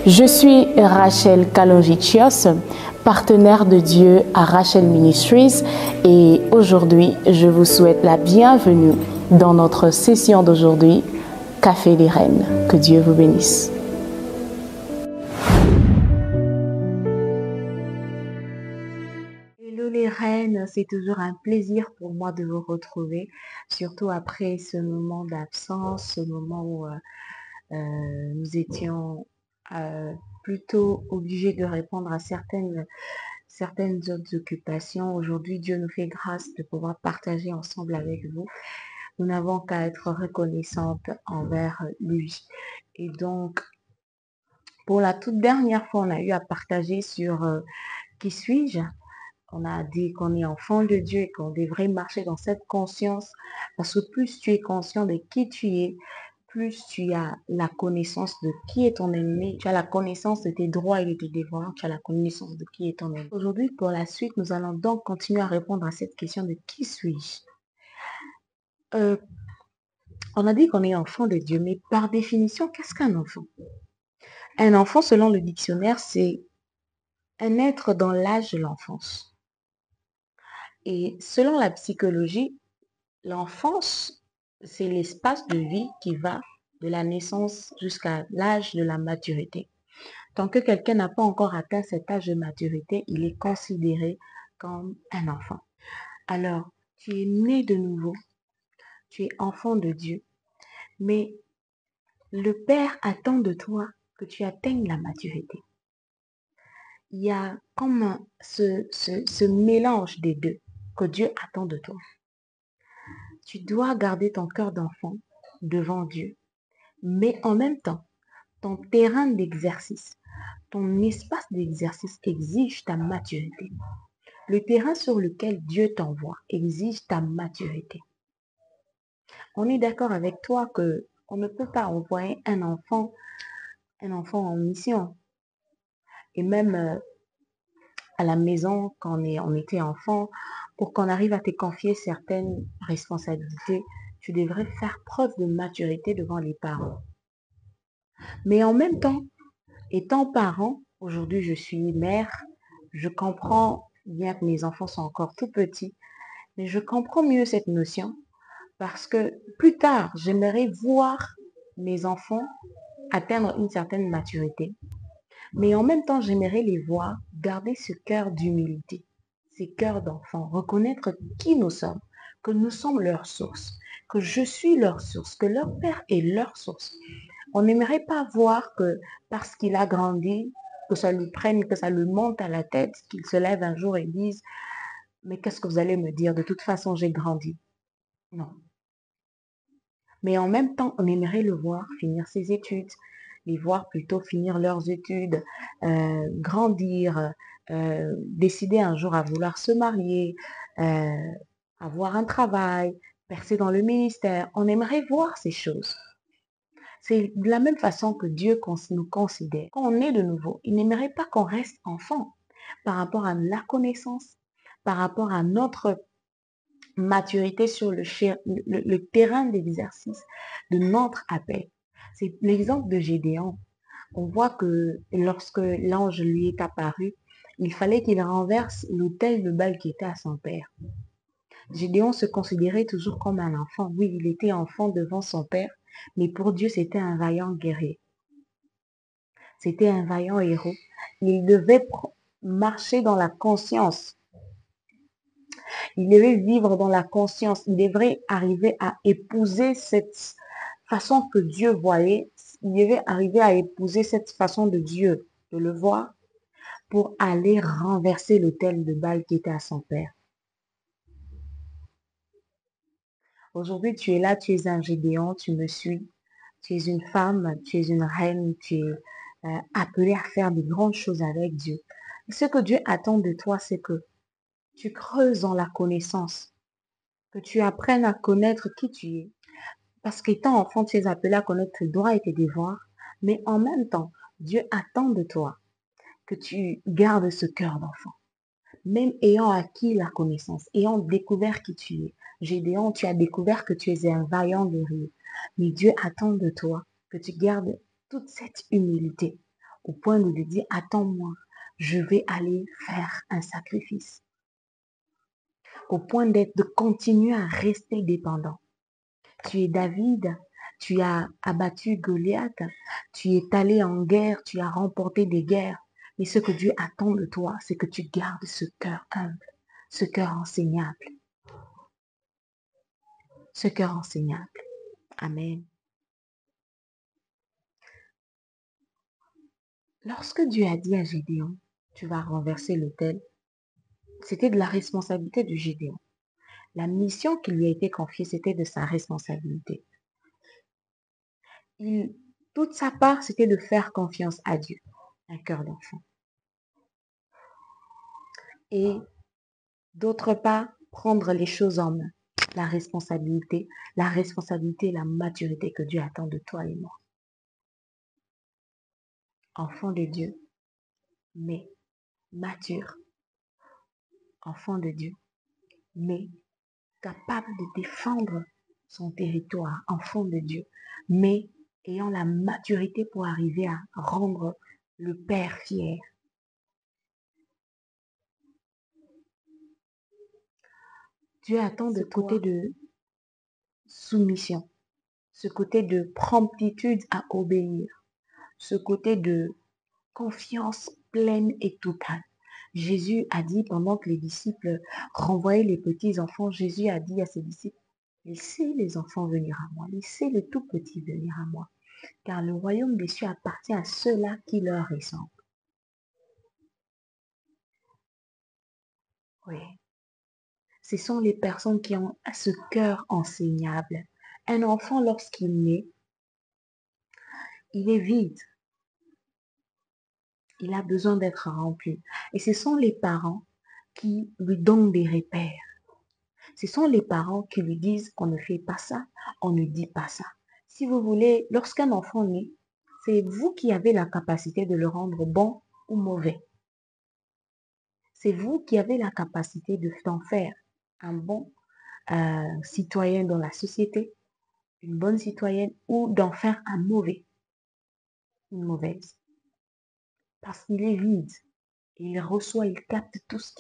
Je suis Rachel Kalonvicios, partenaire de Dieu à Rachel Ministries, et aujourd'hui, je vous souhaite la bienvenue dans notre session d'aujourd'hui, Café des Reines. Que Dieu vous bénisse. Hello les reines, c'est toujours un plaisir pour moi de vous retrouver, surtout après ce moment d'absence, ce moment où nous étions plutôt obligés de répondre à certaines autres occupations. Aujourd'hui, Dieu nous fait grâce de pouvoir partager ensemble avec vous. Nous n'avons qu'à être reconnaissantes envers lui. Et donc, pour la toute dernière fois, on a eu à partager sur qui suis-je? On a dit qu'on est enfant de Dieu et qu'on devrait marcher dans cette conscience, parce que plus tu es conscient de qui tu es, plus tu as la connaissance de qui est ton ennemi, tu as la connaissance de tes droits et de tes devoirs, tu as la connaissance de qui est ton ennemi. Aujourd'hui, pour la suite, nous allons donc continuer à répondre à cette question de qui suis-je. On a dit qu'on est enfant de Dieu, mais par définition, qu'est-ce qu'un enfant? Un enfant, selon le dictionnaire, c'est un être dans l'âge de l'enfance. Et selon la psychologie, l'enfance, c'est l'espace de vie qui va de la naissance jusqu'à l'âge de la maturité. Tant que quelqu'un n'a pas encore atteint cet âge de maturité, il est considéré comme un enfant. Alors, tu es né de nouveau, tu es enfant de Dieu, mais le Père attend de toi que tu atteignes la maturité. Il y a comme ce mélange des deux que Dieu attend de toi. Tu dois garder ton cœur d'enfant devant Dieu, mais en même temps, ton terrain d'exercice, ton espace d'exercice exige ta maturité. Le terrain sur lequel Dieu t'envoie exige ta maturité. On est d'accord avec toi que on ne peut pas envoyer un enfant en mission. Et même à la maison, quand on était enfant, pour qu'on arrive à te confier certaines responsabilités, tu devrais faire preuve de maturité devant les parents. Mais en même temps, étant parent, aujourd'hui je suis mère, je comprends, bien que mes enfants sont encore tout petits, mais je comprends mieux cette notion parce que plus tard, j'aimerais voir mes enfants atteindre une certaine maturité. Mais en même temps, j'aimerais les voir garder ce cœur d'humilité, ces cœurs d'enfant, reconnaître qui nous sommes, que nous sommes leur source, que je suis leur source, que leur père est leur source. On n'aimerait pas voir que parce qu'il a grandi, que ça lui prenne, que ça lui monte à la tête, qu'il se lève un jour et dise, mais qu'est-ce que vous allez me dire? De toute façon, j'ai grandi. Non. Mais en même temps, on aimerait le voir finir ses études, les voir plutôt finir leurs études, grandir, décider un jour à vouloir se marier, avoir un travail, percer dans le ministère. On aimerait voir ces choses. C'est de la même façon que Dieu nous considère. Quand on est de nouveau, il n'aimerait pas qu'on reste enfant par rapport à la connaissance, par rapport à notre maturité sur le terrain d'exercice de notre appel. C'est l'exemple de Gédéon. On voit que lorsque l'ange lui est apparu, il fallait qu'il renverse l'autel de Baal qui était à son père. Gédéon se considérait toujours comme un enfant. Oui, il était enfant devant son père, mais pour Dieu, c'était un vaillant guerrier. C'était un vaillant héros. Il devait marcher dans la conscience. Il devait vivre dans la conscience. Il devrait arriver à épouser cette façon que Dieu voyait. Il devait arriver à épouser cette façon de Dieu, de le voir, pour aller renverser l'autel de Baal qui était à son père. Aujourd'hui, tu es là, tu es un Gédéon, tu me suis. Tu es une femme, tu es une reine, tu es appelée à faire de grandes choses avec Dieu. Et ce que Dieu attend de toi, c'est que tu creuses dans la connaissance, que tu apprennes à connaître qui tu es. Parce qu'étant enfant, tu es appelé à connaître tes droits et tes devoirs, mais en même temps, Dieu attend de toi que tu gardes ce cœur d'enfant. Même ayant acquis la connaissance, ayant découvert qui tu es. Gédéon, tu as découvert que tu es un vaillant guerrier. Mais Dieu attend de toi que tu gardes toute cette humilité au point de lui dire, attends-moi, je vais aller faire un sacrifice. Au point de continuer à rester dépendant. Tu es David, tu as abattu Goliath, tu es allé en guerre, tu as remporté des guerres. Mais ce que Dieu attend de toi, c'est que tu gardes ce cœur humble, ce cœur enseignable. Ce cœur enseignable. Amen. Lorsque Dieu a dit à Gédéon, tu vas renverser l'autel, c'était de la responsabilité de Gédéon. La mission qui lui a été confiée, c'était de sa responsabilité. Toute sa part, c'était de faire confiance à Dieu, un cœur d'enfant. Et d'autre part, prendre les choses en main, la responsabilité et la maturité que Dieu attend de toi et moi. Enfant de Dieu, mais mature. Enfant de Dieu, mais capable de défendre son territoire, enfant de Dieu, mais ayant la maturité pour arriver à rendre le Père fier. Dieu attend de côté de soumission, ce côté de promptitude à obéir, ce côté de confiance pleine et totale. Jésus a dit, pendant que les disciples renvoyaient les petits enfants, Jésus a dit à ses disciples, laissez les enfants venir à moi, laissez les tout petits venir à moi, car le royaume des cieux appartient à ceux-là qui leur ressemblent. Oui, ce sont les personnes qui ont ce cœur enseignable. Un enfant, lorsqu'il naît, il est vide. Il a besoin d'être rempli. Et ce sont les parents qui lui donnent des repères. Ce sont les parents qui lui disent, on ne fait pas ça, on ne dit pas ça. Si vous voulez, lorsqu'un enfant naît, c'est vous qui avez la capacité de le rendre bon ou mauvais. C'est vous qui avez la capacité d'en faire un bon citoyen dans la société, une bonne citoyenne, ou d'en faire un mauvais, une mauvaise. Parce qu'il est vide. Il reçoit, il capte tout ce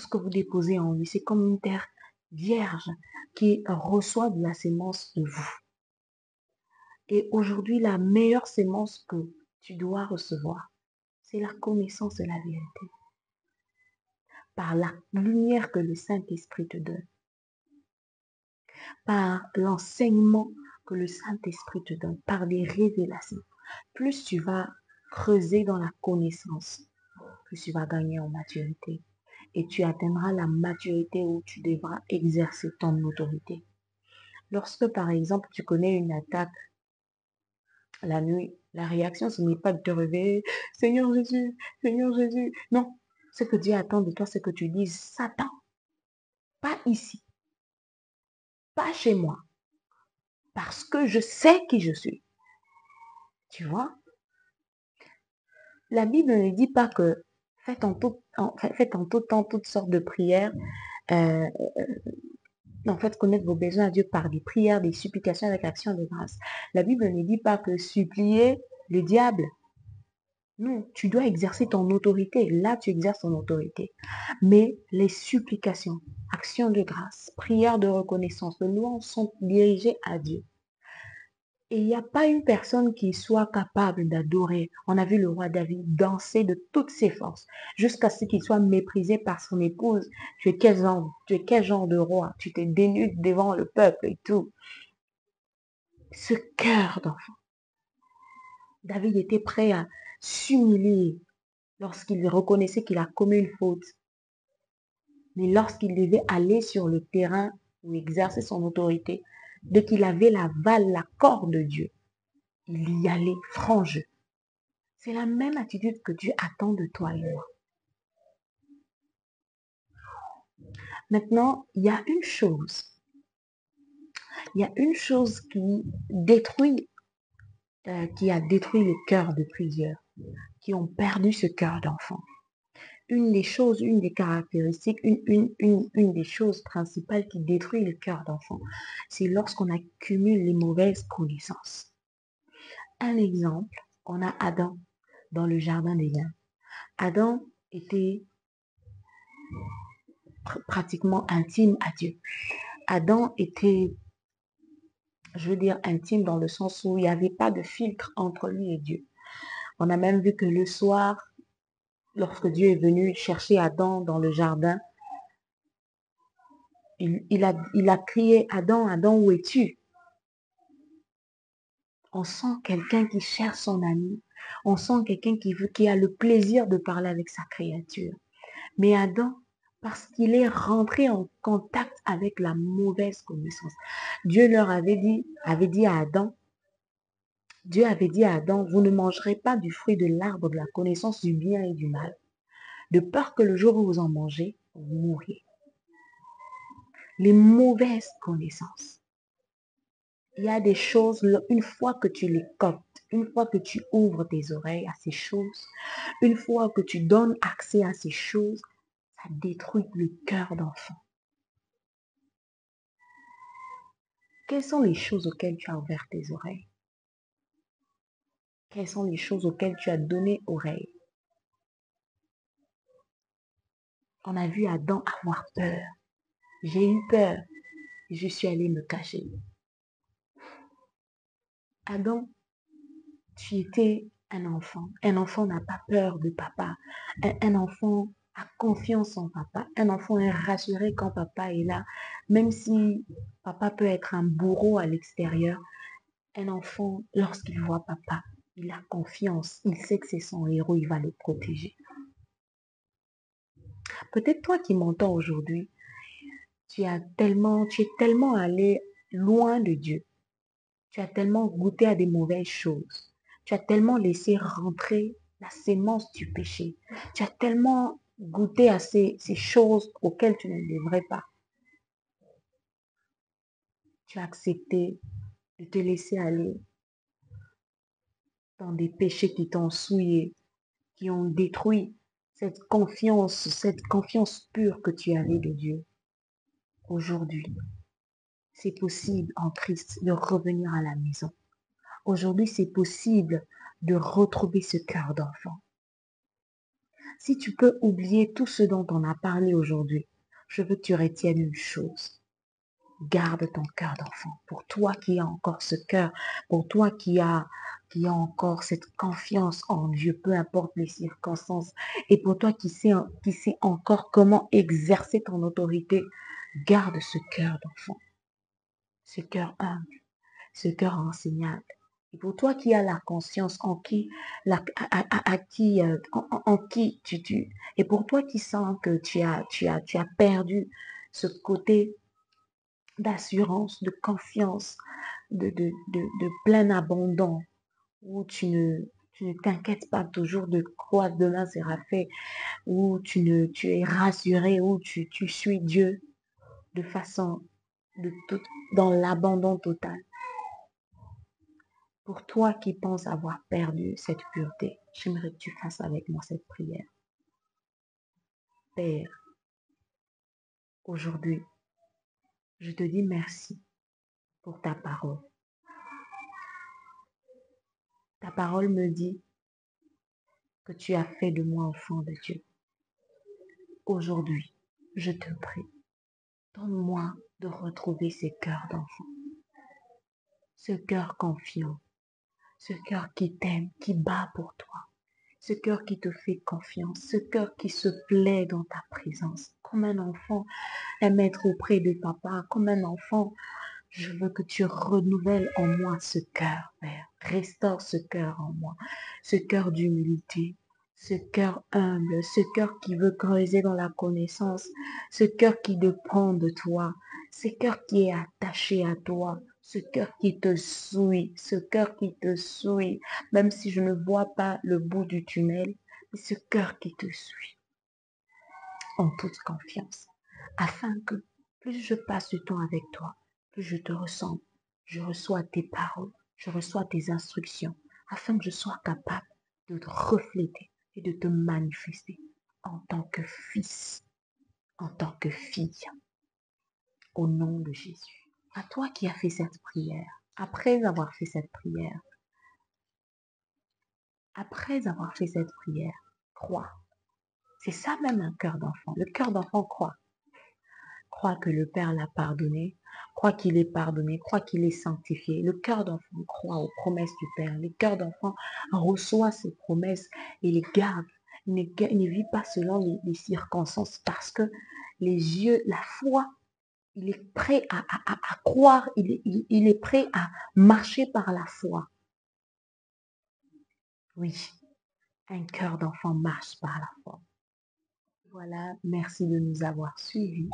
que vous déposez en lui. C'est comme une terre vierge qui reçoit de la sémence de vous. Et aujourd'hui, la meilleure sémence que tu dois recevoir, c'est la connaissance de la vérité. Par la lumière que le Saint-Esprit te donne. Par l'enseignement que le Saint-Esprit te donne. Par des révélations. Plus tu vas creuser dans la connaissance, plus tu vas gagner en maturité. Et tu atteindras la maturité où tu devras exercer ton autorité. Lorsque, par exemple, tu connais une attaque la nuit, la réaction, ce n'est pas de te réveiller, Seigneur Jésus, Seigneur Jésus. Non, ce que Dieu attend de toi, c'est que tu dises, Satan, pas ici, pas chez moi, parce que je sais qui je suis. Tu vois? La Bible ne dit pas que faites en tout temps toutes sortes de prières, en fait, connaître vos besoins à Dieu par des prières, des supplications avec action de grâce. La Bible ne dit pas que supplier le diable. Non, tu dois exercer ton autorité. Là, tu exerces ton autorité. Mais les supplications, actions de grâce, prières de reconnaissance, de louange sont dirigées à Dieu. Et il n'y a pas une personne qui soit capable d'adorer. On a vu le roi David danser de toutes ses forces, jusqu'à ce qu'il soit méprisé par son épouse. Tu es quel genre de roi? Tu te dénudes devant le peuple et tout. Ce cœur d'enfant. David était prêt à s'humilier lorsqu'il reconnaissait qu'il a commis une faute. Mais lorsqu'il devait aller sur le terrain ou exercer son autorité, dès qu'il avait l'accord de Dieu, il y allait franc jeu. C'est la même attitude que Dieu attend de toi et moi. Maintenant, il y a une chose. Il y a une chose qui a détruit le cœur de plusieurs, qui ont perdu ce cœur d'enfant. Une des caractéristiques, une des choses principales qui détruit le cœur d'enfant, c'est lorsqu'on accumule les mauvaises connaissances. Un exemple, on a Adam. dans le jardin d'Éden. Adam était pratiquement intime à Dieu. Adam était, je veux dire, intime dans le sens où il n'y avait pas de filtre entre lui et Dieu. On a même vu que le soir, lorsque Dieu est venu chercher Adam dans le jardin, il a crié, Adam, Adam, où es-tu? On sent quelqu'un qui cherche son ami. On sent quelqu'un qui a le plaisir de parler avec sa créature. Mais Adam, parce qu'il est rentré en contact avec la mauvaise connaissance, Dieu leur avait dit à Adam, Dieu avait dit à Adam, vous ne mangerez pas du fruit de l'arbre de la connaissance du bien et du mal, de peur que le jour où vous en mangez, vous mouriez. Les mauvaises connaissances. Il y a des choses, une fois que tu les captes, une fois que tu ouvres tes oreilles à ces choses, une fois que tu donnes accès à ces choses, ça détruit le cœur d'enfant. Quelles sont les choses auxquelles tu as ouvert tes oreilles? Quelles sont les choses auxquelles tu as donné oreille? On a vu Adam avoir peur. J'ai eu peur et je suis allée me cacher. Adam, tu étais un enfant. Un enfant n'a pas peur de papa. Un enfant a confiance en papa. Un enfant est rassuré quand papa est là. Même si papa peut être un bourreau à l'extérieur, un enfant, lorsqu'il voit papa, il a confiance. Il sait que c'est son héros, il va le protéger. Peut-être toi qui m'entends aujourd'hui, tu es tellement allé loin de Dieu. Tu as tellement goûté à des mauvaises choses. Tu as tellement laissé rentrer la sémence du péché. Tu as tellement goûté à ces choses auxquelles tu ne devrais pas. Tu as accepté de te laisser aller dans des péchés qui t'ont souillé, qui ont détruit cette confiance pure que tu avais de Dieu. Aujourd'hui, c'est possible en Christ de revenir à la maison. Aujourd'hui, c'est possible de retrouver ce cœur d'enfant. Si tu peux oublier tout ce dont on a parlé aujourd'hui, je veux que tu retiennes une chose. Garde ton cœur d'enfant. Pour toi qui as encore ce cœur, pour toi qui as encore cette confiance en Dieu, peu importe les circonstances, et pour toi qui sais encore comment exercer ton autorité, garde ce cœur d'enfant, ce cœur humble, ce cœur enseignable. Et pour toi qui as la conscience en qui, en qui et pour toi qui sens que tu as perdu ce côté d'assurance, de confiance, de plein abandon, où tu ne t'inquiètes pas toujours de quoi demain sera fait, où tu es rassuré, où tu suis Dieu de façon dans l'abandon total. Pour toi qui penses avoir perdu cette pureté, j'aimerais que tu fasses avec moi cette prière. Père, aujourd'hui, je te dis merci pour ta parole. Ta parole me dit que tu as fait de moi enfant de Dieu. Aujourd'hui, je te prie, donne-moi de retrouver ce cœur d'enfant, ce cœur confiant, ce cœur qui t'aime, qui bat pour toi, ce cœur qui te fait confiance, ce cœur qui se plaît dans ta présence, comme un enfant aime être auprès de papa, comme un enfant. Je veux que tu renouvelles en moi ce cœur, Père. Restaure ce cœur en moi, ce cœur d'humilité, ce cœur humble, ce cœur qui veut creuser dans la connaissance, ce cœur qui dépend de toi, ce cœur qui est attaché à toi, ce cœur qui te souille, ce cœur qui te souille, même si je ne vois pas le bout du tunnel, mais ce cœur qui te suit en toute confiance, afin que plus je passe du temps avec toi, plus je te ressemble, je reçois tes paroles, je reçois tes instructions, afin que je sois capable de te refléter et de te manifester en tant que fils, en tant que fille, au nom de Jésus. À toi qui as fait cette prière, après avoir fait cette prière, après avoir fait cette prière, crois. C'est ça même un cœur d'enfant. Le cœur d'enfant croit. Croit que le Père l'a pardonné, croit qu'il est pardonné, croit qu'il est sanctifié. Le cœur d'enfant croit aux promesses du Père. Le cœur d'enfant reçoit ces promesses et les garde. Il ne vit pas selon les circonstances parce que les yeux, la foi, il est prêt à croire, il est prêt à marcher par la foi. Oui, un cœur d'enfant marche par la foi. Voilà, merci de nous avoir suivis.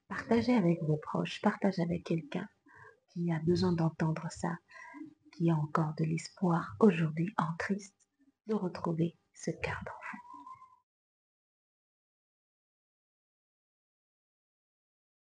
Partagez avec vos proches, partagez avec quelqu'un qui a besoin d'entendre ça, qui a encore de l'espoir aujourd'hui en Christ de retrouver ce cœur d'enfant.